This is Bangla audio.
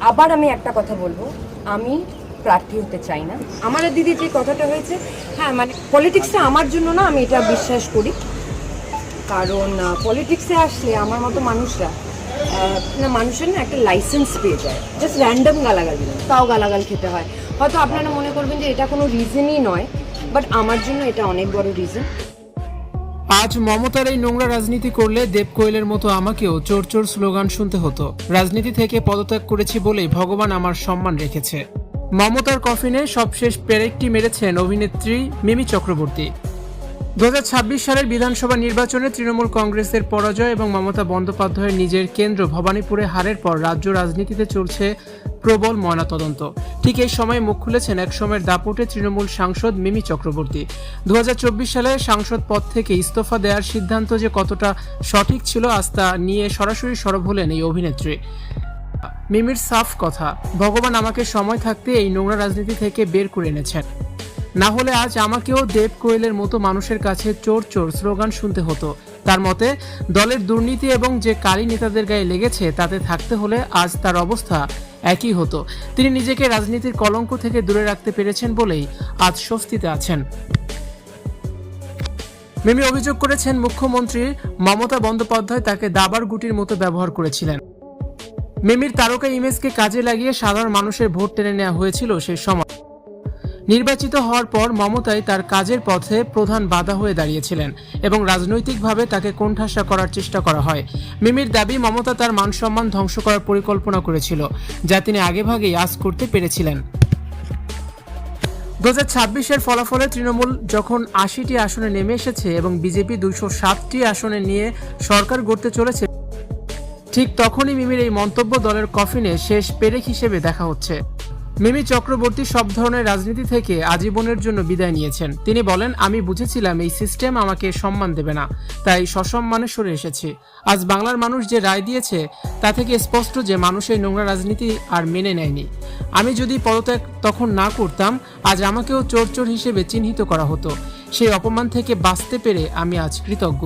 আবার আমি একটা কথা বলবো, আমি প্রার্থী হতে চাই না। আমার আর দিদি যে কথাটা হয়েছে, হ্যাঁ মানে পলিটিক্সে আমার জন্য না, আমি এটা বিশ্বাস করি। কারণ পলিটিক্সে আসলে আমার মতো মানুষরা মানুষের না একটা লাইসেন্স পেয়ে যায়, জাস্ট র্যান্ডম গালাগালি, তাও গালাগাল খেতে হয়। হয়তো আপনারা মনে করবেন যে এটা কোনো রিজনই নয়, বাট আমার জন্য এটা অনেক বড় রিজন। আজ মমতার এই নোংরা রাজনীতি করলে দেব কোয়েলের মতো আমাকেও চোর চোর স্লোগান শুনতে হতো। রাজনীতি থেকে পদত্যাগ করেছি বলেই ভগবান আমার সম্মান রেখেছে। মমতার কফিনে সবশেষ পেরেকটি মেরেছেন অভিনেত্রী মিমি চক্রবর্তী। 2026 সালের বিধানসভা নির্বাচনে তৃণমূল কংগ্রেসের পরাজয় এবং মমতা বন্দ্যোপাধ্যায়ের নিজের কেন্দ্র ভবানীপুরে হারের পর রাজ্য রাজনীতিতে চলছে প্রবল ময়নাতদন্ত। ঠিক এই সময় মুখ খুলেছেন এক সময়ের দাপটে তৃণমূল সাংসদ মিমি চক্রবর্তী। 2024 সালে সাংসদ পদ থেকে ইস্তফা দেওয়ার সিদ্ধান্ত যে কতটা সঠিক ছিল আজ তা নিয়ে সরাসরি সরব হলেন এই অভিনেত্রী। মিমির সাফ কথা, ভগবান আমাকে সময় থাকতে এই নোংরা রাজনীতি থেকে বের করে এনেছেন, না হলে আজ আমাকেও দেব কোয়েলের মতো মানুষের কাছে চোর চোর স্লোগান শুনতে হতো। তার মতে দলের দুর্নীতি এবং যে কালি নেতাদের গায়ে লেগেছে তাতে থাকতে হলে আজ তার অবস্থা একই হতো। তিনি নিজেকে রাজনীতির কলঙ্ক থেকে দূরে রাখতে পেরেছেন বলেই আজ স্বস্তিতে আছেন। মিমি অভিযোগ করেছেন মুখ্যমন্ত্রী মমতা বন্দ্যোপাধ্যায় তাকে দাবার গুটির মতো ব্যবহার করেছিলেন। মিমির তারকা ইমেজকে কাজে লাগিয়ে সাধারণ মানুষের ভোট টেনে নেওয়া হয়েছিল সেই সময়। নির্বাচিত হওয়ার পর মমতাই তার কাজের পথে প্রধান বাধা হয়ে দাঁড়িয়েছিলেন এবং রাজনৈতিকভাবে তাকে কোণঠাসা করার চেষ্টা করা হয়। মিমির দাবি মমতা তার মানসম্মান ধ্বংস করার পরিকল্পনা করেছিল, যা তিনি আগেভাগেই আঁচ করতে পেরেছিলেন। 2026-এর ফলাফলে তৃণমূল যখন 80টি আসনে নেমে এসেছে এবং বিজেপি 207টি আসনে নিয়ে সরকার গড়তে চলেছে, ঠিক তখনই মিমির এই মন্তব্য দলের কফিনে শেষ পেরেক হিসেবে দেখা হচ্ছে। মিমি চক্রবর্তী সব ধরনের রাজনীতি থেকে আজীবনের জন্য বিদায় নিয়েছেন। তিনি বলেন, আমি বুঝেছিলাম এই সিস্টেম আমাকে সম্মান দেবে না, তাই সসম্মানে সরে এসেছি। আজ বাংলার মানুষ যে রায় দিয়েছে তা থেকে স্পষ্ট যে মানুষ এই নোংরা রাজনীতি আর মেনে নেয়নি। আমি যদি পদত্যাগ তখন না করতাম আজ আমাকেও চোর চোর হিসেবে চিহ্নিত করা হতো। সেই অপমান থেকে বাঁচতে পেরে আমি আজ কৃতজ্ঞ।